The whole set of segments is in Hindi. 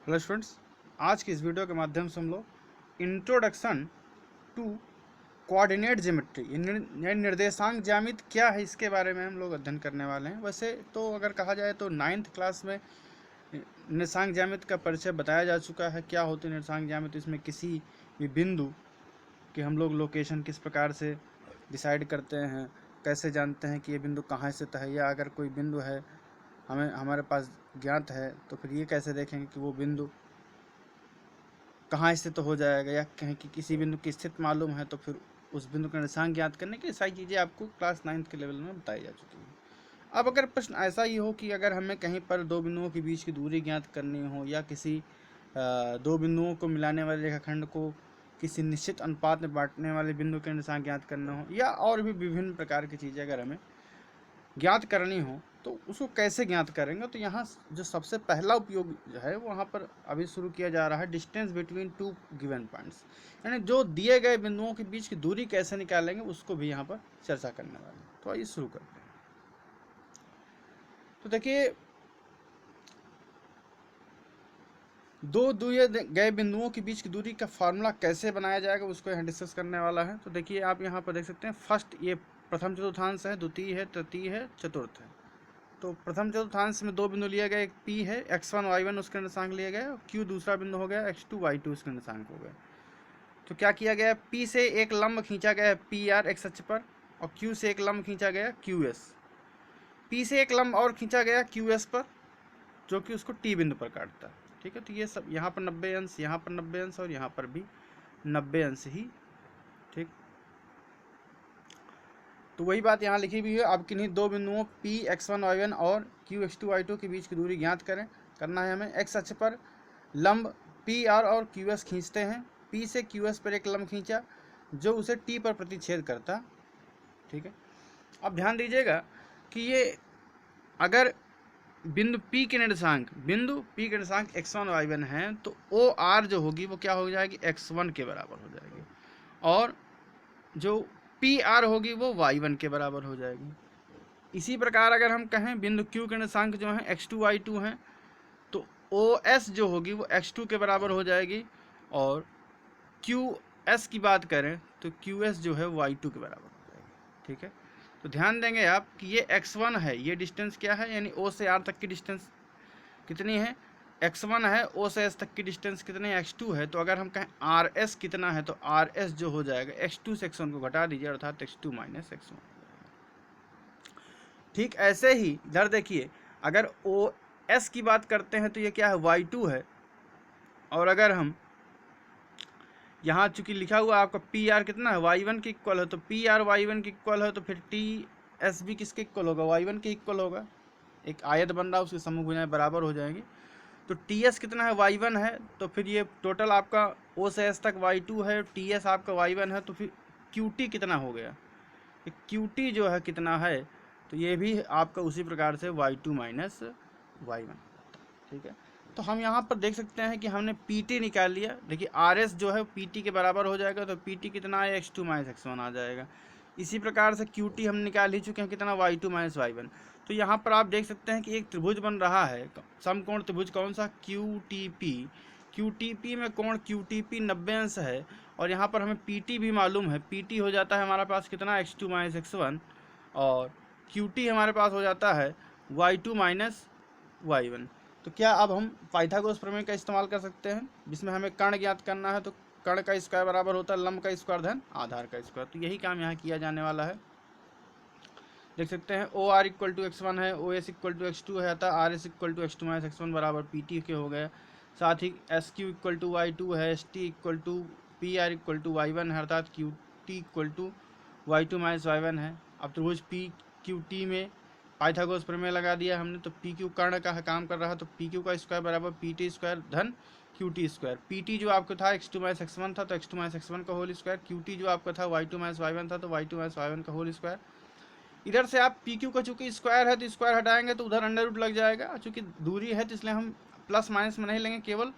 हेलो स्टूडेंट्स, आज की इस वीडियो के माध्यम से हम लोग इंट्रोडक्शन टू कोऑर्डिनेट ज्योमेट्री निर्देशांक ज्यामिति क्या है इसके बारे में हम लोग अध्ययन करने वाले हैं। वैसे तो अगर कहा जाए तो 9th क्लास में निर्देशांक ज्यामिति का परिचय बताया जा चुका है। क्या होती है निर्देशांक ज्यामिति? इसमें किसी भी बिंदु कि हम लोग लोकेशन किस प्रकार से डिसाइड करते हैं, कैसे जानते हैं कि ये बिंदु कहाँ स्थित है, या अगर कोई बिंदु है हमारे पास ज्ञात है तो फिर ये कैसे देखेंगे कि वो बिंदु कहाँ स्थित हो जाएगा, या कहीं कि किसी बिंदु की स्थिति मालूम है तो फिर उस बिंदु का निर्देशांक ज्ञात करने की सारी चीज़ें आपको क्लास 9th के लेवल में बताई जा चुकी हैं। अब अगर प्रश्न ऐसा ही हो कि अगर हमें कहीं पर दो बिंदुओं के बीच की दूरी ज्ञात करनी हो, या किसी दो बिंदुओं को मिलाने वाले रेखाखंड को किसी निश्चित अनुपात में बांटने वाले बिंदु के निर्देशांक ज्ञात करना हो, या और भी विभिन्न प्रकार की चीज़ें अगर हमें ज्ञात करनी हो तो उसको कैसे ज्ञात करेंगे। तो यहाँ जो सबसे पहला उपयोग जो है वहाँ पर अभी शुरू किया जा रहा है distance between two given points, यानी जो दिए गए बिंदुओं के बीच की दूरी कैसे निकालेंगे उसको भी यहाँ पर चर्चा करने वाले हैं। तो आइए शुरू करते हैं। तो देखिए, दो दिए गए बिंदुओं के बीच की दूरी का फार्मूला कैसे बनाया जाएगा उसको यहाँ डिस्कस करने वाला है। तो देखिए, आप यहाँ पर देख सकते हैं फर्स्ट ये प्रथम चतुर्थांश है, द्वितीय है, तृतीय है, चतुर्थ है। तो प्रथम चतुर्थांश में दो बिंदु लिए गए, एक P है, x1 y1 उसके निर्देशांक लिए गए, और Q दूसरा बिंदु हो गया, x2 y2 उसके निर्देशांक हो गए। तो क्या किया गया, P से एक लंब खींचा गया PR x अक्ष पर, और Q से एक लंब खींचा गया QS। P से एक लंब और खींचा गया QS पर, जो कि उसको T बिंदु पर काटता है। ठीक है, तो ये सब यहाँ पर 90 अंश, यहाँ पर 90 अंश, और यहाँ पर भी 90 अंश ही। ठीक, तो वही बात यहाँ लिखी हुई है। अब किन्हीं दो बिंदुओं P x1 y1 और Q x2 y2 के बीच की दूरी ज्ञात करना है हमें। x अक्ष पर लंब PR और QS खींचते हैं। P से QS पर एक लंब खींचा जो उसे T पर प्रतिच्छेद करता। ठीक है, अब ध्यान दीजिएगा कि ये अगर बिंदु P के निर्देशांक x1 y1 है तो OR जो होगी वो क्या हो जाएगी, x1 के बराबर हो जाएगी, और जो PR होगी वो y1 के बराबर हो जाएगी। इसी प्रकार अगर हम कहें बिंदु Q के निर्देशांक जो है x2 y2 हैं तो OS जो होगी वो x2 के बराबर हो जाएगी, और QS की बात करें तो QS जो है y2 के बराबर हो जाएगी। ठीक है, तो ध्यान देंगे आप कि ये x1 है, ये डिस्टेंस क्या है, यानी O से R तक की डिस्टेंस कितनी है, x1 है। O से S तक की डिस्टेंस कितनी, x2 है। तो अगर हम कहें RS कितना है तो RS जो हो जाएगा x2 से x1 को घटा दीजिए, अर्थात x2 माइनस x1। ठीक ऐसे ही इधर देखिए, अगर OS की बात करते हैं तो ये क्या है, y2 है, और अगर हम यहाँ चूंकि लिखा हुआ आपका PR कितना है, y1 के इक्वल है, तो PR y1 के इक्वल है, तो फिर TS भी किसके इक्वल होगा, y1 के इक्वल होगा। एक आयत बन रहा है, उसके समूह भुजाएं बराबर हो जाएंगी। तो TS कितना है, y1 है, तो फिर ये टोटल आपका O से S तक y2 है, TS आपका y1 है, तो फिर QT कितना हो गया, QT जो है कितना है, तो ये भी आपका उसी प्रकार से y2 माइनस y1। ठीक है, तो हम यहाँ पर देख सकते हैं कि हमने PT निकाल लिया। देखिए RS जो है PT के बराबर हो जाएगा, तो PT कितना है, x2 माइनस x1 आ जाएगा। इसी प्रकार से QT हम निकाल ही चुके हैं, कितना, y2 माइनस y1। तो यहाँ पर आप देख सकते हैं कि एक त्रिभुज बन रहा है, समकोण त्रिभुज, कौन सा, QTP में कोण QTP 90 अंश है, और यहाँ पर हमें PT भी मालूम है। PT हो जाता है हमारे पास कितना, x2 माइनस x1, और QT हमारे पास हो जाता है y2 माइनस y1। तो क्या अब हम पाइथागोरस प्रमेय का इस्तेमाल कर सकते हैं, जिसमें हमें कर्ण ज्ञात करना है। तो कर्ण का स्क्वायर बराबर होता है लंब का स्क्वायर धन आधार का स्क्वायर। तो यही काम यहाँ किया जाने वाला है। देख सकते हैं OR इक्वल टू x1 है, OS इक्वल टू x2 है, अतः RS equal to x2 minus x1 बराबर PT के हो गए। साथ ही SQ इक्वल टू y2 है, ST equal to PR equal to y1 है, अर्थात QT equal to y2 minus y1 है। अब त्रिभुज PQT में पाइथागोरस प्रमेय लगा दिया हमने, तो PQ कर्ण का काम कर रहा है, तो PQ का स्क्वायर बराबर PT स्क्वायर धन QT स्क्वायर। PT जो आपको था x2 माइनस x1 था, तो x2 माइनस x1 का होल स्क्वायर। QT जो आपका था y2 माइनस y1 था, तो y2 माइनस y1 का होल स्क्वायर। इधर से आप PQ का चूंकि स्क्वायर है तो स्क्वायर हटाएंगे तो उधर अंडर रूट लग जाएगा। चूंकि दूरी है तो इसलिए हम प्लस माइनस में नहीं लेंगे, केवल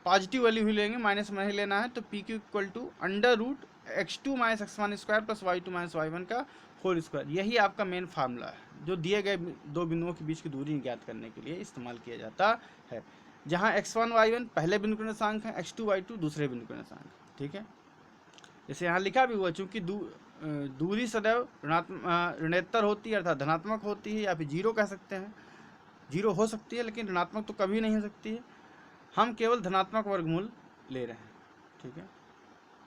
पॉजिटिव वैल्यू ही लेंगे, माइनस में नहीं लेना है। तो PQ equal to under root x2 minus x1 square plus y2 minus y1 का होल स्क्वायर। यही आपका मेन फार्मूला है जो दिए गए दो बिंदुओं के बीच की दूरी ज्ञात करने के लिए इस्तेमाल किया जाता है। जहाँ x1 y1 पहले बिंदु के निर्देशांक है, x2 y2 दूसरे बिंदु के निर्देशांक है। ठीक है, जैसे यहाँ लिखा भी हुआ, चूंकि दूरी सदैव ऋणोत्तर होती है अर्थात धनात्मक होती है, या फिर जीरो कह सकते हैं। जीरो हो सकती है लेकिन ऋणात्मक तो कभी नहीं हो सकती है। हम केवल धनात्मक वर्गमूल ले रहे हैं। ठीक है,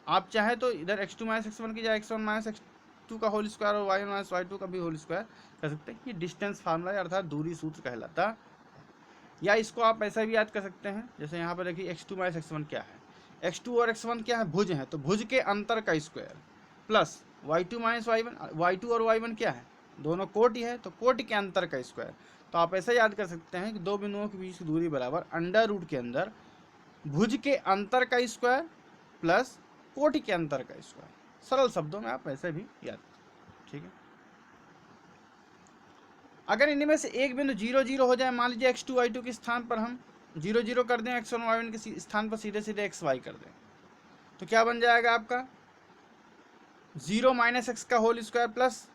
आप चाहे तो इधर x2 - x1 की जगह x1 - x2 का होल स्क्वायर और y1 - y2 का भी होल स्क्वायर कर सकते हैं। ये डिस्टेंस फार्मूला है अर्थात दूरी सूत्र कहलाता है। या इसको आप ऐसा भी याद कर सकते हैं, जैसे यहाँ पर देखिए x2 - x1 क्या है, x2 और x1 क्या है, भुज है, तो भुज के अंतर का square plus y2 - y1, y2 और y1 क्या है, दोनों कोटि है, तो कोटि के अंतर का स्क्वायर। तो आप ऐसा याद कर सकते हैं कि दो बिंदुओं के बीच की दूरी बराबर अंडर रूट के अंदर भुज के अंतर का स्क्वायर प्लस कोटि के अंतर का स्क्वायर। सरल शब्दों में आप ऐसे भी याद। ठीक है, अगर इनमें से एक बिंदु 0 0 हो जाए, मान लीजिए x2 y2 के स्थान पर हम 0 0 कर दें, x1 y1 के स्थान पर सीधे सीधे xy कर दें, तो क्या बन जाएगा आपका 0 - x का whole square plus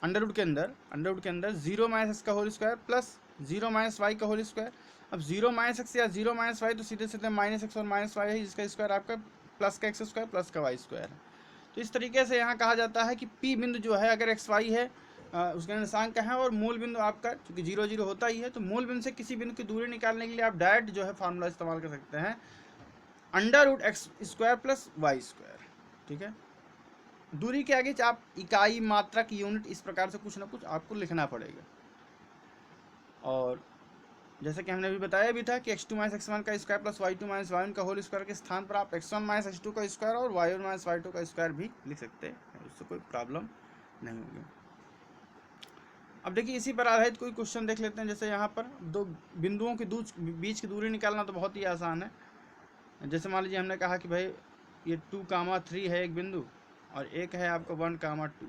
under root के अंदर 0 - x का होल स्क्वायर प्लस 0 - y का होल स्क्वायर। अब 0 - x या 0 - y तो सीधे सीधे -x और -y है, जिसका स्क्वायर आपका प्लस का x स्क्वायर प्लस का y स्क्वायर है। तो इस तरीके से यहाँ कहा जाता है कि P बिंदु जो है अगर xy है उसका निर्देशांक है और मूल बिंदु आपका चूंकि 0 0 होता ही है, तो मूल बिंदु से किसी बिंदु की दूरी निकालने के लिए आप डायरेक्ट जो है फार्मूला इस्तेमाल कर सकते हैं under root x square plus y square. ठीक है, दूरी के आगे आप इकाई, मात्रक, यूनिट इस प्रकार से कुछ ना कुछ आपको लिखना पड़ेगा। और जैसे कि हमने अभी बताया भी था कि x2 - x1 का स्क्वायर प्लस y2 - y1 का होल स्क्वायर के स्थान पर आप x1 - x2 का स्क्वायर और y1 - y2 का स्क्वायर भी लिख सकते हैं, उससे कोई प्रॉब्लम नहीं होगी। अब देखिए इसी पर आधारित कोई क्वेश्चन देख लेते हैं। जैसे यहाँ पर दो बिंदुओं के बीच की दूरी निकालना तो बहुत ही आसान है। जैसे मान लीजिए हमने कहा कि भाई ये 2, 3 है एक बिंदु और एक है आपका 1, 2,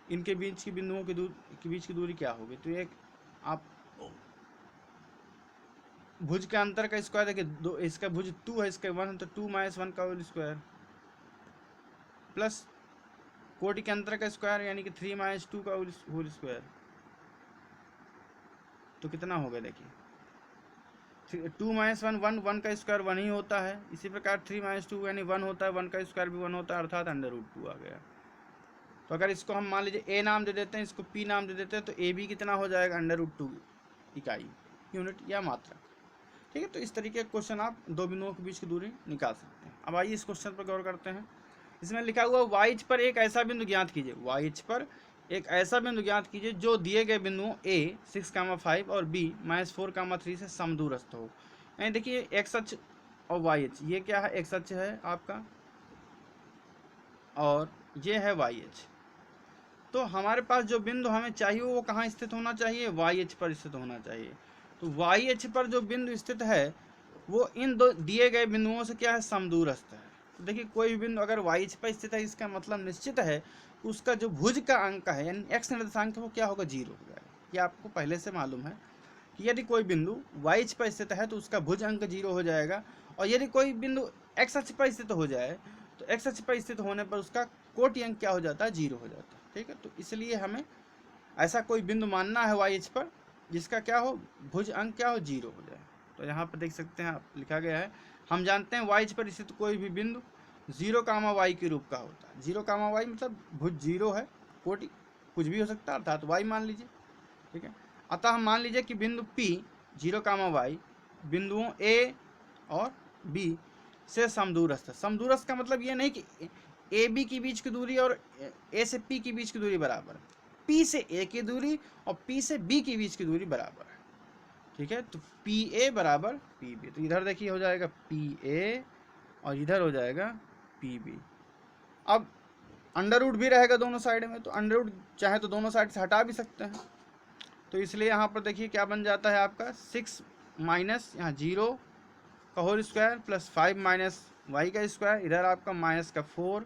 इनके बीच की बिंदुओं के बीच की दूरी क्या होगी, तो एक आप भुज के अंतर का स्क्वायर देखिए, दो इसका भुज 2 है, इसका 1 है, तो 2 - 1 का होल स्क्वायर प्लस कोटि के अंतर का स्क्वायर यानी कि 3 - 2 का होल स्क्वायर, तो कितना होगा देखिए 2 - 1 1 का स्क्वायर 1 ही होता है। इसी प्रकार 3 - 2 यानी 1 होता है, 1 का स्क्वायर भी 1 होता है अर्थात √2 आ गया। तो अगर इसको हम मान लीजिए a नाम दे देते हैं, इसको p नाम दे देते हैं, तो a भी कितना हो जाएगा √2 इकाई, यूनिट या मात्रा। ठीक है, तो इस तरीके का क्वेश्चन आप दो बिंदुओं के बीच की दूरी निकाल सकते हैं। अब आइए इस क्वेश्चन पर गौर करते हैं। इसमें लिखा हुआ y पर एक ऐसा बिंदु ज्ञात कीजिए, y पर एक ऐसा बिंदु ज्ञात कीजिए जो दिए गए बिंदुओं a 6, 5 और b -4, 3 से समदूरस्थ हो। यानी देखिए x अक्ष और y अक्ष, ये क्या है, x अक्ष है आपका और ये है y अक्ष। तो हमारे पास जो बिंदु हमें चाहिए वो कहाँ स्थित होना चाहिए, y अक्ष पर स्थित होना चाहिए। तो y अक्ष पर जो बिंदु स्थित है वो इन दो दिए गए बिंदुओं से क्या है, समदूरस्थ है। तो देखिए कोई भी बिंदु अगर y अक्ष पर स्थित है, इसका मतलब निश्चित है कि उसका जो भुज का अंक है यानी x निर्देशांक है वो क्या होगा, 0 होगा। ये आपको पहले से मालूम है कि यदि कोई बिंदु y अक्ष पर स्थित है तो उसका भुज अंक 0 हो जाएगा, और यदि कोई बिंदु x अक्ष पर स्थित हो जाए तो x अक्ष पर स्थित होने पर उसका कोटि अंक क्या हो जाता है, 0 हो जाता है। ठीक है, तो इसलिए हमें ऐसा कोई बिंदु मानना है y अक्ष पर जिसका क्या हो, भुज अंक क्या हो, 0 हो जाए। तो यहाँ पर देख सकते हैं लिखा गया है, हम जानते हैं y अक्ष पर स्थित कोई भी बिंदु 0, y के रूप का होता है। 0, y मतलब भुज 0 है, कोटि कुछ भी हो सकता है अर्थात y मान लीजिए। ठीक है, अतः हम मान लीजिए कि बिंदु P 0, y बिंदुओं A और B से समदूरस्थ है। समदूरस्थ का मतलब ये नहीं कि ए बी के बीच की दूरी और ए से पी के बीच की दूरी बराबर है, पी से ए की दूरी और पी से बी के बीच की दूरी बराबर है। ठीक है, तो पी ए बराबर पी बी, तो इधर देखिए हो जाएगा पी ए और इधर हो जाएगा पी बी। अब अंडर रूट भी रहेगा दोनों साइड में, तो अंडर रूट चाहे तो दोनों साइड से हटा भी सकते हैं। तो इसलिए यहाँ पर देखिए क्या बन जाता है आपका 6 माइनस यहाँ 0 का whole square plus 5 minus y का स्क्वायर, इधर आपका माइनस का 4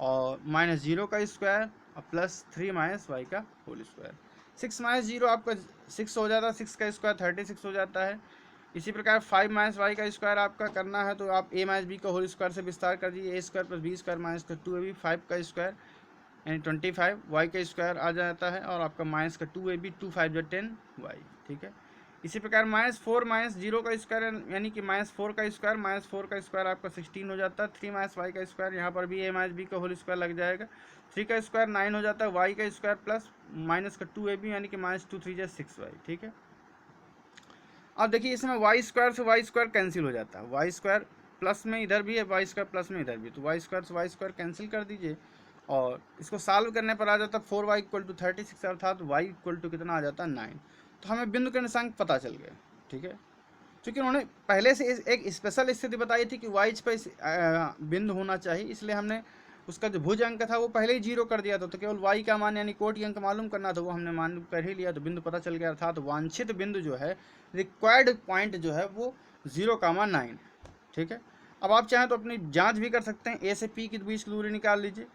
और -0 का स्क्वायर और प्लस 3 - y का होल स्क्वायर। 6 - 0 आपका 6 हो जाता है, 6 का स्क्वायर 36 हो जाता है। इसी प्रकार 5 - y का स्क्वायर आपका करना है तो आप a - b का होल स्क्वायर से विस्तार कर दीजिए, a square plus b square minus का 2ab, 5 का स्क्वायर यानी 25 y का स्क्वायर आ जाता है और आपका माइनस का 2ab, 2 5 10 y। ठीक है, इसी प्रकार -4 -0 का स्क्वायर यानी कि -4 का स्क्वायर, -4 का स्क्वायर आपका 16 हो जाता है। 3 -y का स्क्वायर, यहाँ पर भी a -b का होल स्क्वायर लग जाएगा। 3 का स्क्वायर 9 हो जाता है, y का स्क्वायर प्लस माइनस का 2ab यानी कि -2 3 6y, ठीक है। अब देखिए इसमें वाई स्क्वायर से वाई स्क्वायर कैंसिल हो जाता है, वाई स्क्वायर प्लस में इधर भी है, वाई स्क्वायर प्लस में इधर भी, तो वाई स्क्वायर से वाई स्क्वायर कैंसिल कर दीजिए और इसको सॉल्व करने पर आ जाता है 4y = 36, अर्थात y = कितना आ जाता है 9। तो हमें बिंदु के निर्देशांक पता चल गए, ठीक है। क्योंकि उन्होंने पहले से एक स्पेशल स्थिति बताई थी कि y पर बिंदु होना चाहिए, इसलिए हमने उसका जो भुज अंक था वो पहले ही 0 कर दिया था, तो केवल y का मान यानी कोटि अंक मालूम करना था, वो हमने मान कर ही लिया, तो बिंदु पता चल गया। अर्थात वांछित बिंदु जो है, रिक्वायर्ड पॉइंट जो है वो 0,9, ठीक है। अब आप चाहें तो अपनी जांच भी कर सकते हैं, a से p के बीच की दूरी निकाल लीजिए,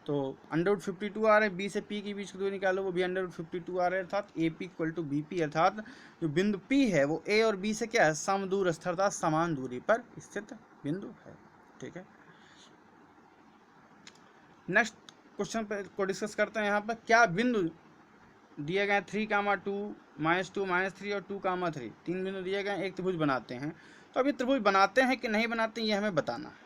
तो √52 आ रहा है, b से p के बीच की दूरी निकालो, वो भी √52 आ रहा है, अर्थात AP = BP, अर्थात जो बिंदु p है वो a और b से क्या है, समदूरस्थ अर्थात समान दूरी पर स्थित बिंदु है, ठीक है। नेक्स्ट क्वेश्चन पे को डिस्कस करते हैं। यहाँ पर क्या बिंदु दिए गए 3, 2, -2, -3 और 2, 3, 3 बिंदु दिए गए, एक त्रिभुज बनाते हैं। तो अभी त्रिभुज बनाते हैं कि नहीं बनाते हैं ये हमें बताना है।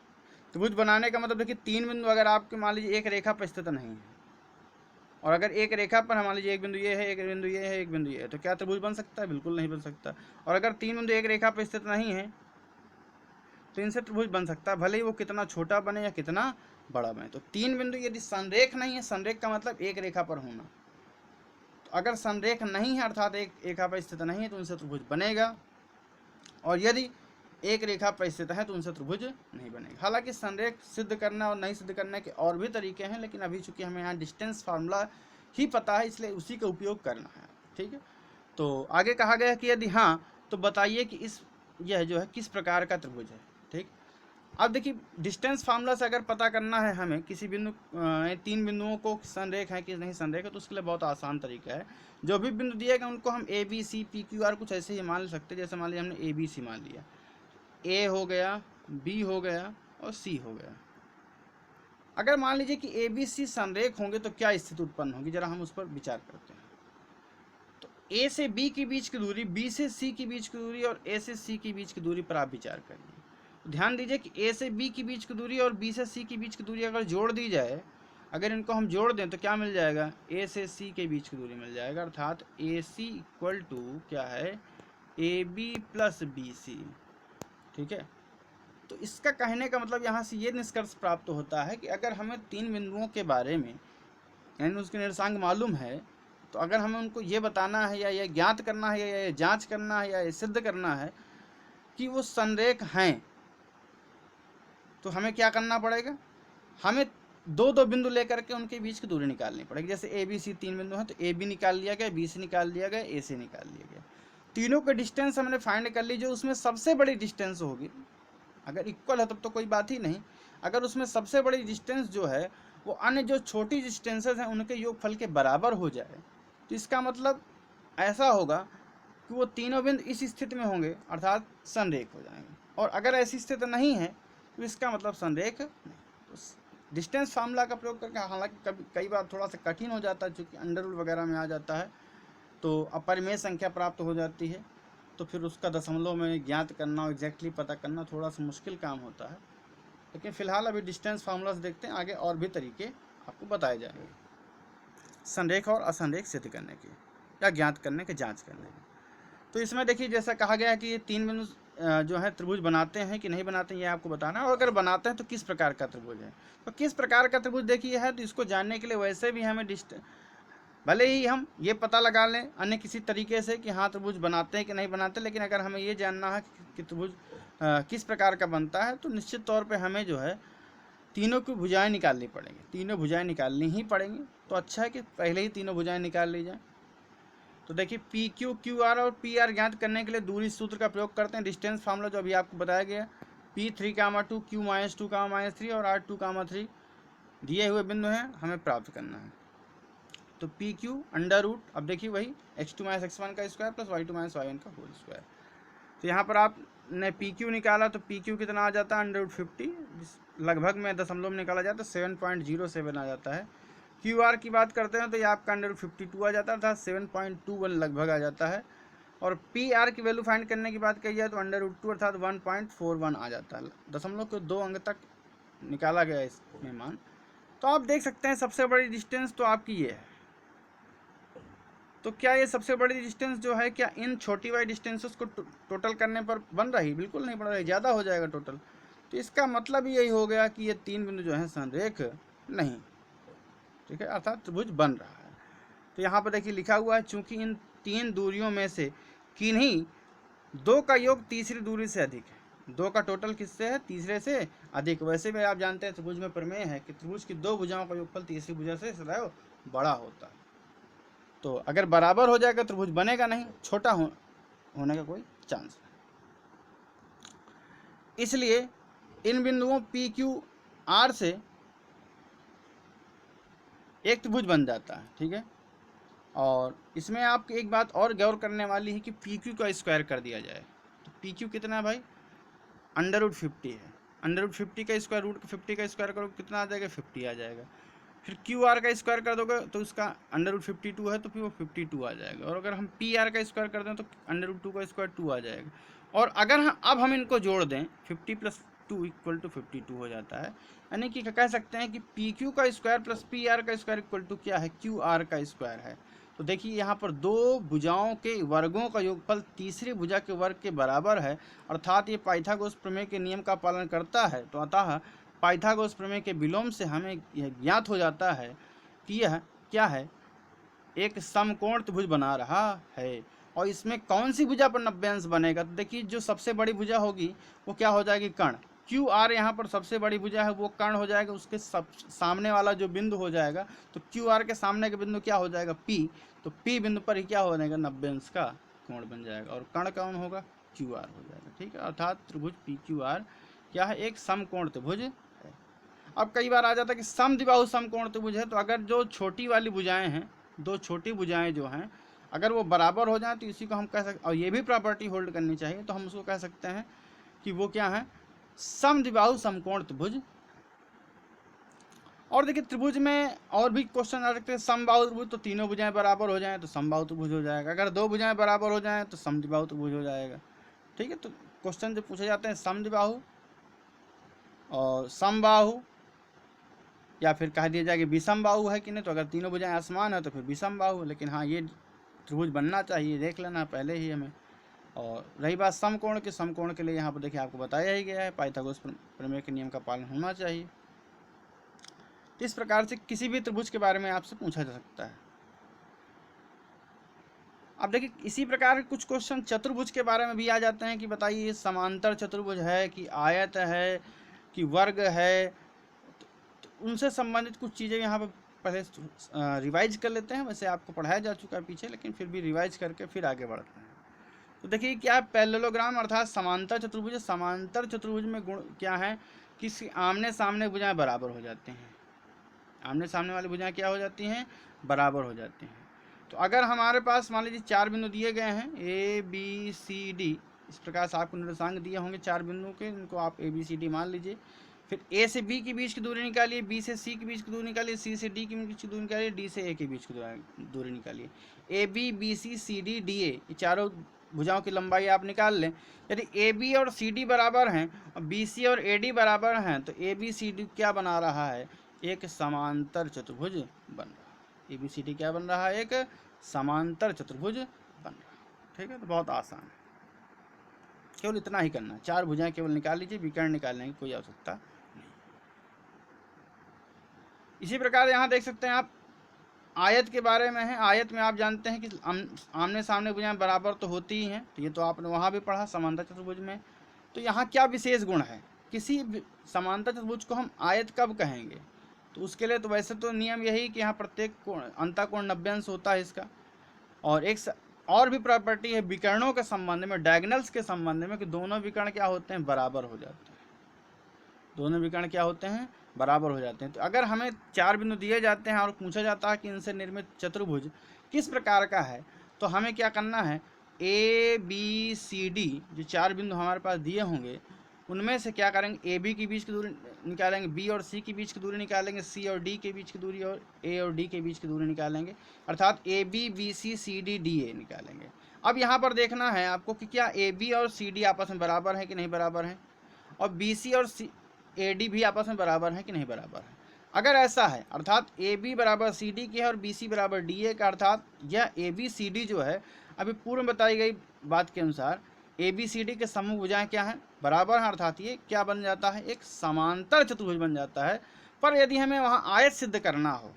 त्रिभुज बनाने का मतलब देखिए 3 बिंदु अगर आपके मान लीजिए एक रेखा पर स्थित नहीं है, और अगर एक रेखा पर मान लीजिए एक बिंदु ये है, एक बिंदु ये है, एक बिंदु ये है, तो क्या त्रिभुज बन सकता है? बिल्कुल नहीं बन सकता। और अगर 3 बिंदु एक रेखा पर स्थित नहीं है तो इनसे त्रिभुज बन सकता है, भले ही वो कितना छोटा बने या कितना बड़ा बने। तो 3 बिंदु यदि संरेख नहीं है, संरेख का मतलब एक रेखा पर होना, तो अगर संरेख नहीं है अर्थात एक रेखा पर स्थित नहीं है तो उनसे त्रिभुज बनेगा, और यदि एक रेखा पर स्थित है तो उनसे त्रिभुज नहीं बनेगा। हालांकि संरेख सिद्ध करना और नहीं सिद्ध करने के और भी तरीके हैं, लेकिन अभी चूंकि हमें यहाँ डिस्टेंस फार्मूला ही पता है इसलिए उसी का उपयोग करना है, ठीक है। तो आगे कहा गया कि यदि हाँ तो बताइए कि यह जो है किस प्रकार का त्रिभुज है, ठीक। अब देखिए डिस्टेंस फार्मूला से अगर पता करना है हमें किसी बिंदु 3 बिंदुओं को संरेख है कि नहीं संरेख है, तो उसके लिए बहुत आसान तरीका है। जो भी बिंदु दिए गए उनको हम ABC PQR कुछ ऐसे ही मान सकते हैं। जैसे मान लिया हमने ABC मान लिया, A हो गया, B हो गया और C हो गया। अगर मान लीजिए कि ABC संरेख होंगे तो क्या स्थिति उत्पन्न होगी, जरा हम उस पर विचार करते हैं। तो A से B के बीच की दूरी, B से C के बीच की दूरी और A से C के बीच की दूरी पर आप विचार करिए। ध्यान दीजिए कि A से B के बीच की दूरी और B से C के बीच की दूरी अगर जोड़ दी जाए, अगर इनको हम जोड़ दें तो क्या मिल जाएगा, A से C के बीच की दूरी मिल जाएगा, अर्थात AC = क्या है, AB + BC, ठीक है। तो इसका कहने का मतलब यहाँ से ये निष्कर्ष प्राप्त होता है कि अगर हमें 3 बिंदुओं के बारे में यानी उसके निर्देशांक मालूम है, तो अगर हमें उनको ये बताना है या ये ज्ञात करना है या ये जाँच करना है या ये सिद्ध करना है कि वो संरेख हैं, तो हमें क्या करना पड़ेगा, हमें 2 बिंदु लेकर के उनके बीच की दूरी निकालनी पड़ेगी। जैसे ABC 3 बिंदु हैं तो AB निकाल लिया गया, BC निकाल लिया गया, AC निकाल लिया गया। तीनों का डिस्टेंस हमने फाइंड कर ली, जो उसमें सबसे बड़ी डिस्टेंस होगी, अगर इक्वल है तब तो कोई बात ही नहीं, अगर उसमें सबसे बड़ी डिस्टेंस जो है वो अन्य जो छोटी डिस्टेंसेज हैं उनके योगफल के बराबर हो जाए, तो इसका मतलब ऐसा होगा कि वो तीनों बिंदु इस स्थिति में होंगे अर्थात संरेख हो जाएंगे। और अगर ऐसी स्थिति नहीं है तो इसका मतलब संरेख नहीं। तो डिस्टेंस फार्मूला का प्रयोग करके, हालांकि कई बार थोड़ा सा कठिन हो जाता है क्योंकि अंडर रूल वगैरह में आ जाता है, तो अपरिमेय संख्या प्राप्त हो जाती है, तो फिर उसका दशमलव में ज्ञात करना और एग्जैक्टली पता करना थोड़ा सा मुश्किल काम होता है। लेकिन फिलहाल अभी डिस्टेंस फार्मूला से देखते हैं, आगे और भी तरीके आपको बताए जाएंगे संरेख और असंरेख सिद्ध करने के या ज्ञात करने के, जांच करने के। तो इसमें देखिए जैसा कहा गया है कि ये 3 बिंदु जो है त्रिभुज बनाते हैं कि नहीं बनाते हैं ये आपको बताना है, और अगर बनाते हैं तो किस प्रकार का त्रिभुज है। तो किस प्रकार का त्रिभुज देखिए है, तो इसको जानने के लिए वैसे भी हमें भले ही हम ये पता लगा लें अन्य किसी तरीके से कि हाँ त्रिभुज बनाते हैं कि नहीं बनाते, लेकिन अगर हमें ये जानना है कि त्रिभुज किस प्रकार का बनता है तो निश्चित तौर पे हमें जो है तीनों की भुजाएं निकालनी पड़ेंगी, तीनों भुजाएं निकालनी ही पड़ेंगी। तो अच्छा है कि पहले ही तीनों भुजाएं निकाल ली जाए। तो देखिए PQ QR और PR ज्ञात करने के लिए दूरी सूत्र का प्रयोग करते हैं। डिस्टेंस फार्मूला जो अभी आपको बताया गया, P3, 2, Q -2, 3 और R2, 3 दिए हुए बिंदु हैं, हमें प्राप्त करना है। तो PQ √, अब देखिए वही x2 - x1 का स्क्वायर प्लस y2 - y1 का होल स्क्वायर। तो यहाँ पर आपने PQ निकाला तो PQ कितना आ जाता है, √50, लगभग में दशमलव में निकाला जाता है 7.07 आ जाता है। QR की बात करते हैं तो ये आपका √52 आ जाता है, अर्थात 7.21 लगभग आ जाता है। और पी आर की वैल्यू फाइंड करने की बात कही जाए तो √2 अर्थात 1.41 आ जाता है। दशमलव के 2 अंक तक निकाला गया इसमें मान। तो आप देख सकते हैं सबसे बड़ी डिस्टेंस तो आपकी ये है। तो क्या ये सबसे बड़ी डिस्टेंस जो है क्या इन छोटी वाली डिस्टेंसेस को टोटल करने पर बन रही? बिल्कुल नहीं बन रही, ज़्यादा हो जाएगा टोटल। तो इसका मतलब यही हो गया कि ये 3 बिंदु जो हैं संरेख नहीं, ठीक है, अर्थात त्रिभुज बन रहा है। तो यहाँ पर देखिए लिखा हुआ है, चूंकि इन 3 दूरियों में से किन्हीं 2 का योग तीसरी दूरी से अधिक है। 2 का टोटल किससे है? तीसरे से अधिक। वैसे भी आप जानते हैं त्रिभुज में प्रमेय है कि त्रिभुज की 2 भुजाओं का योगफल तीसरी भुजा से सदैव बड़ा होता है। तो अगर बराबर हो जाएगा त्रिभुज बनेगा नहीं, छोटा होने का कोई चांस नहीं। इसलिए इन बिंदुओं पी क्यू आर से एक त्रिभुज बन जाता है, ठीक है। और इसमें आपकी एक बात और गौर करने वाली है कि पी क्यू का स्क्वायर कर दिया जाए। तो पी क्यू कितना है भाई? √50 है। √50 का स्क्वायर √50 का स्क्वायर करो कितना आ जाएगा? 50 आ जाएगा। फिर क्यू आर का स्क्वायर कर दोगे तो उसका √52 है तो फिर वो 52 आ जाएगा। और अगर हम पी आर का स्क्वायर कर दें तो √2 का स्क्वायर 2 आ जाएगा। और अगर अब हम इनको जोड़ दें 50 + 2 = 52 हो जाता है। यानी कि कह सकते हैं कि पी क्यू का स्क्वायर प्लस पी आर का स्क्वायर इक्वल टू क्या है? क्यू आर का स्क्वायर है। तो देखिए यहाँ पर 2 भुजाओं के वर्गों का योगफल तीसरी भुजा के वर्ग के बराबर है, अर्थात ये पाइथागोरस प्रमेय के नियम का पालन करता है। तो अतः पाइथागोरस प्रमेय के विलोम से हमें यह ज्ञात हो जाता है कि यह क्या है? एक समकोण त्रिभुज बना रहा है। और इसमें कौन सी भुजा पर 90 अंश बनेगा? तो देखिए जो सबसे बड़ी भुजा होगी वो क्या हो जाएगी? कर्ण। क्यू आर यहाँ पर सबसे बड़ी भुजा है, वो कर्ण हो जाएगा। उसके सामने वाला जो बिंदु हो जाएगा, तो क्यू आर के सामने का बिंदु क्या हो जाएगा? पी। तो पी बिंदु पर ही क्या हो जाएगा? 90 अंश का कोण बन जाएगा। और कर्ण कौन होगा? क्यू आर हो जाएगा, ठीक है। अर्थात त्रिभुज पी क्यू आर क्या है? एक समकोण त्रिभुज है। अब कई बार आ जाता है कि समद्विबाहु समकोण त्रिभुज है। तो अगर जो छोटी वाली भुजाएं हैं, 2 छोटी भुजाएं जो हैं, अगर वो बराबर हो जाएं तो इसी को हम कह सकते, और ये भी प्रॉपर्टी होल्ड करनी चाहिए, तो हम उसको कह सकते हैं कि वो क्या है? समद्विबाहु समकोण त्रिभुज। और देखिए त्रिभुज में और भी क्वेश्चन आ सकते हैं। समबाहु त्रिभुज, तो तीनों भुजाएं बराबर हो जाएं तो समबाहु त्रिभुज हो जाएगा। अगर 2 भुजाएं बराबर हो जाएं तो समद्विबाहु त्रिभुज हो जाएगा, ठीक है। तो क्वेश्चन जो पूछे जाते हैं समद्विबाहु और समबाहु, या फिर कह दिया जाए कि विषम बाहु है कि नहीं। तो अगर तीनों भुजाएं आसमान है तो फिर विषम बाहु। लेकिन हाँ, ये त्रिभुज बनना चाहिए, देख लेना पहले ही हमें। और रही बात समकोण के, समकोण के लिए यहाँ पर देखिए आपको बताया ही गया है, पाइथागोरस प्रमेय के नियम का पालन होना चाहिए। तो इस प्रकार से किसी भी त्रिभुज के बारे में आपसे पूछा जा सकता है। अब देखिए इसी प्रकार कुछ क्वेश्चन चतुर्भुज के बारे में भी आ जाते हैं कि बताइए समांतर चतुर्भुज है कि आयत है कि वर्ग है। उनसे संबंधित कुछ चीज़ें यहाँ पर पहले रिवाइज कर लेते हैं। वैसे आपको पढ़ाया जा चुका है पीछे, लेकिन फिर भी रिवाइज करके फिर आगे बढ़ते हैं। तो देखिए क्या पैरेललोग्राम अर्थात समांतर चतुर्भुज। समांतर चतुर्भुज में गुण क्या है कि आमने सामने भुजाएं बराबर हो जाती हैं। आमने सामने वाली भुजाएं क्या हो जाती हैं? बराबर हो जाती हैं। तो अगर हमारे पास मान लीजिए 4 बिंदु दिए गए हैं A B C D, इस प्रकार से आपको निर्देशांक दिए होंगे 4 बिंदुओं के, इनको आप A B C D मान लीजिए। फिर A से B के बीच की दूरी निकालिए, B से C के बीच की दूरी निकालिए, C से D के बीच की दूरी निकालिए, D से A के बीच की दूरी निकालिए। AB BC CD DA, ये चारों भुजाओं की लंबाई आप निकाल लें। यदि AB और CD बराबर हैं और BC और AD बराबर हैं तो ABCD क्या बना रहा है? एक समांतर चतुर्भुज बन रहा है। ABCD क्या बन रहा है? एक समांतर चतुर्भुज बन रहा है, ठीक है। तो बहुत आसान है, केवल इतना ही करना है। 4 भुजाएं केवल निकाल लीजिए, विकर्ण निकालने की कोई आवश्यकता नहीं। इसी प्रकार यहाँ देख सकते हैं आप आयत के बारे में है। आयत में आप जानते हैं कि आमने सामने भुजाएं बराबर तो होती ही हैं, तो ये तो आपने वहाँ भी पढ़ा समांतर चतुर्भुज में। तो यहाँ क्या विशेष गुण है? किसी समांतर चतुर्भुज को हम आयत कब कहेंगे? तो उसके लिए तो वैसे तो नियम यही कि यहाँ प्रत्येक कोण अंतःकोण 90 अंश होता है इसका। और एक और भी प्रॉपर्टी है विकर्णों के संबंध में, डायगोनल्स के संबंध में, कि दोनों विकर्ण क्या होते हैं? बराबर हो जाते हैं। दोनों विकर्ण क्या होते हैं? बराबर हो जाते हैं। तो अगर हमें 4 बिंदु दिए जाते हैं और पूछा जाता है कि इनसे निर्मित चतुर्भुज किस प्रकार का है, तो हमें क्या करना है? A B C D जो 4 बिंदु हमारे पास दिए होंगे उनमें से क्या करेंगे? AB के बीच की दूरी निकालेंगे, B और C के बीच की दूरी निकालेंगे, C और D के बीच की दूरी, और A और D के बीच की दूरी निकालेंगे, अर्थात AB BC CD DA निकालेंगे। अब यहाँ पर देखना है आपको कि क्या ए बी और सी डी आपस में बराबर है कि नहीं बराबर है, और बी सी और ए डी भी आपस में बराबर है कि नहीं बराबर है। अगर ऐसा है अर्थात ए बी बराबर सी डी की है और बी सी बराबर डी ए का, अर्थात यह ए बी सी डी जो है अभी पूर्व में बताई गई बात के अनुसार ए बी सी डी के समूह भुजाएं क्या हैं, बराबर हैं, अर्थात ये क्या बन जाता है, एक समांतर चतुर्भुज बन जाता है। पर यदि हमें वहाँ आयत सिद्ध करना हो,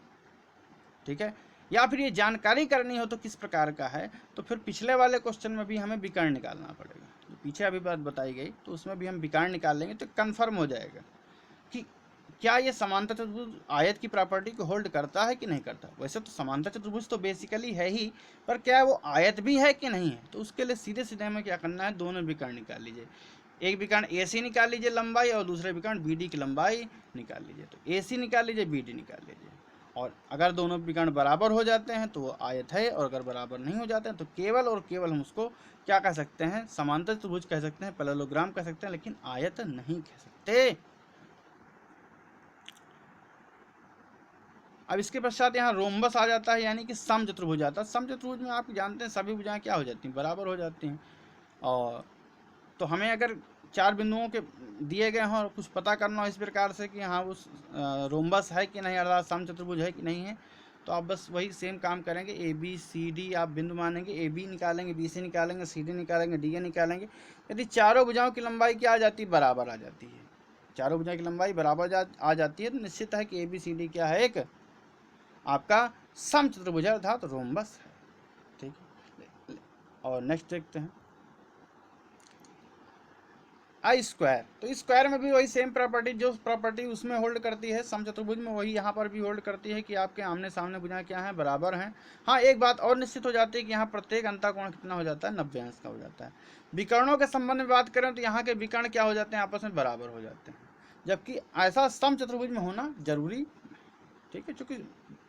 ठीक है, या फिर ये जानकारी करनी हो तो किस प्रकार का है, तो फिर पिछले वाले क्वेश्चन में भी हमें विकर्ण निकालना पड़ेगा। जो पीछे अभी बात बताई गई तो उसमें भी हम विकर्ण निकाल लेंगे तो कन्फर्म हो जाएगा कि क्या ये समांतर चतुर्भुज आयत की प्रॉपर्टी को होल्ड करता है कि नहीं करता। वैसे तो समांतर चतुर्भुज तो बेसिकली है ही, पर क्या वो आयत भी है कि नहीं है, तो उसके लिए सीधे सीधे हमें क्या करना है, दोनों विकर्ण निकाल लीजिए। एक विकर्ण ए सी निकाल लीजिए लंबाई, और दूसरे विकर्ण बी डी की लंबाई निकाल लीजिए। तो ए सी निकाल लीजिए, बी डी निकाल लीजिए, और अगर दोनों विकर्ण बराबर हो जाते हैं तो वो आयत है, और अगर बराबर नहीं हो जाते हैं तो केवल और केवल हम उसको क्या कह सकते हैं, समांतर चतुर्भुज कह सकते हैं, पैरेललोग्राम कह सकते हैं, लेकिन आयत नहीं कह सकते। अब इसके पश्चात यहाँ रोम्बस आ जाता है, यानी कि सम चतुर्भुज आता है। सम चतुर्भुज में आप जानते हैं सभी भुजाएं क्या हो जाती हैं, बराबर हो जाती हैं। और तो हमें अगर 4 बिंदुओं के दिए गए हों और कुछ पता करना हो इस प्रकार से कि हाँ उस रोम्बस है कि नहीं, अर्थात सम चतुर्भुज है कि नहीं है, तो आप बस वही सेम काम करेंगे। ए बी सी डी आप बिंदु मानेंगे, ए बी निकालेंगे, बी सी निकालेंगे, सी डी निकालेंगे, डी ए निकालेंगे। यदि चारों भुजाओं की लंबाई क्या आ जाती है, बराबर आ जाती है, चारों भुजाओं की लंबाई बराबर आ जाती है, तो निश्चित है कि ए बी सी डी क्या है, एक आपका सम चतुर्भुज अर्थात रोम्बस है। ठीक है, और नेक्स्ट देखते हैं आई स्क्वायर। तो स्क्वायर में भी वही सेम प्रॉपर्टी, जो प्रॉपर्टी उसमें होल्ड करती है सम चतुर्भुज में, वही यहाँ पर भी होल्ड करती है कि आपके आमने सामने भुजाएं क्या हैं, बराबर हैं। हाँ, एक बात और निश्चित हो जाती है कि यहाँ प्रत्येक अंतःकोण कितना हो जाता है, 90 अंश का हो जाता है। विकर्णों के संबंध में बात करें तो यहाँ के विकर्ण क्या हो जाते हैं, आपस में बराबर हो जाते हैं, जबकि ऐसा सम चतुर्भुज में होना जरूरी, ठीक है, क्योंकि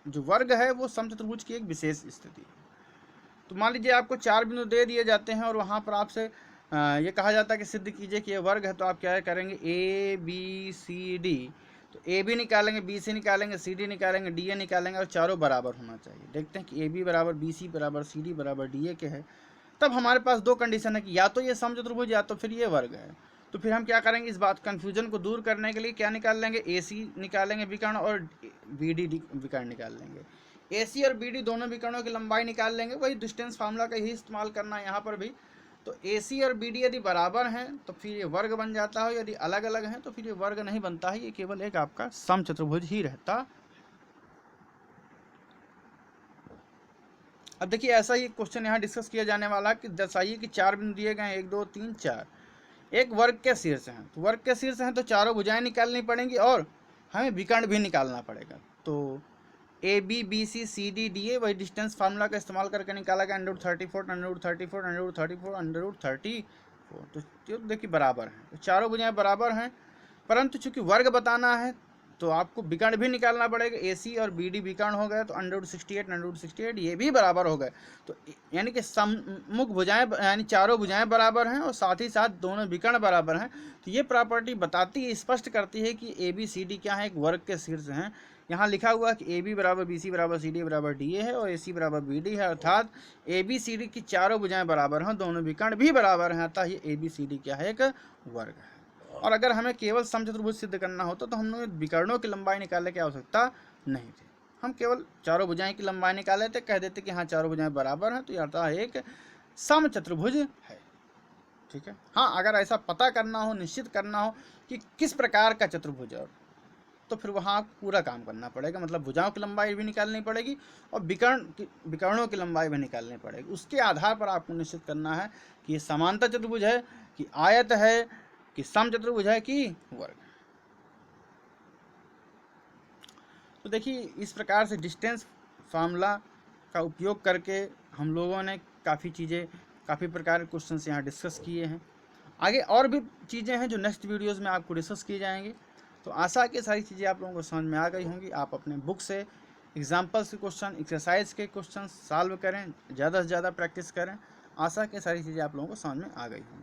जो वर्ग है वो सम चतुर्भुज की एक विशेष स्थिति है। तो मान लीजिए आपको 4 बिंदु दे दिए जाते हैं और वहाँ पर आपसे ये कहा जाता है कि सिद्ध कीजिए कि ये वर्ग है, तो आप क्या करेंगे, ए बी सी डी, तो ए बी निकालेंगे, बी सी निकालेंगे, सी डी निकालेंगे, डी ए निकालेंगे, और चारों बराबर होना चाहिए। देखते हैं कि ए बी बराबर बी सी बराबर सी डी बराबर डी ए के है, तब हमारे पास दो कंडीशन है कि या तो ये सम चतुर्भुज या तो फिर ये वर्ग है। तो फिर हम क्या करेंगे, इस बात कन्फ्यूजन को दूर करने के लिए क्या निकाल लेंगे, ए सी निकालेंगे विकर्ण और बी डी विकर्ण निकाल लेंगे। ए सी और बी डी दोनों विकर्णों की लंबाई निकाल लेंगे, वही डिस्टेंस फार्मूला का ही इस्तेमाल करना है यहाँ पर भी। तो ए सी और बी डी यदि बराबर हैं तो फिर ये वर्ग बन जाता है, यदि अलग अलग हैं तो फिर ये वर्ग नहीं बनता है, ये केवल एक आपका सम चतुर्भुज ही रहता। अब देखिए ऐसा ही क्वेश्चन यहाँ डिस्कस किया जाने वाला कि दर्शाइए कि 4 बिंदु दिए गए हैं, 1 2 3 4, एक वर्ग के शीर्ष हैं, तो वर्ग के शीर्ष हैं तो चारों भुजाएं निकालनी पड़ेंगी और हमें विकर्ण भी निकालना पड़ेगा। तो A B B C C D D A वही डिस्टेंस फार्मूला का इस्तेमाल करके निकाला गया, √34 तो देखिए बराबर है, तो चारों भुजाएं बराबर हैं, परंतु चूंकि वर्ग बताना है तो आपको विकर्ण भी निकालना पड़ेगा। ए सी और बी डी विकर्ण हो गए तो √68 ये भी बराबर हो गए, तो यानी कि सम्मुख भुजाएं यानी चारों भुजाएं बराबर हैं और साथ ही साथ दोनों विकर्ण बराबर हैं। तो ये प्रॉपर्टी बताती है, स्पष्ट करती है कि ए बी सी डी क्या है, एक वर्ग के शीर्ष हैं। यहाँ लिखा हुआ है कि ए बी बराबर बी सी बराबर सी डी बराबर डी ए है और ए सी बराबर बी डी है, अर्थात ए बी सी डी की चारों भुजाएं बराबर हैं, दोनों विकर्ण भी बराबर हैं, अतः ये ए बी सी डी क्या है, एक वर्ग है। और अगर हमें केवल सम चतुर्भुज सिद्ध करना होता तो हमने विकर्णों की लंबाई निकालने की आवश्यकता नहीं थी, हम केवल चारों भुजाएं की लंबाई निकाल लेते, कह देते कि हाँ चारों भुजाएं बराबर हैं, तो यह अर्थात एक सम चतुर्भुज है। ठीक है, हाँ अगर ऐसा पता करना हो, निश्चित करना हो कि किस प्रकार का चतुर्भुज है, तो फिर वहाँ पूरा काम करना पड़ेगा, मतलब भुजाओं की लंबाई भी निकालनी पड़ेगी और विकर्णों की लंबाई भी निकालनी पड़ेगी। उसके आधार पर आपको निश्चित करना है कि ये समांतर चतुर्भुज है कि आयत है कि सम चतुर्भुज है कि वर्ग। तो देखिए इस प्रकार से डिस्टेंस फार्मूला का उपयोग करके हम लोगों ने काफ़ी चीज़ें, काफ़ी प्रकार के क्वेश्चंस यहाँ डिस्कस किए हैं। आगे और भी चीज़ें हैं जो नेक्स्ट वीडियोस में आपको डिस्कस किए जाएंगे। तो आशा कि सारी चीज़ें आप लोगों को समझ में आ गई होंगी। आप अपने बुक से एग्जाम्पल्स के क्वेश्चन, एक्सरसाइज के क्वेश्चन सॉल्व करें, ज़्यादा से ज़्यादा प्रैक्टिस करें। आशा कि सारी चीज़ें आप लोगों को समझ में आ गई होंगी।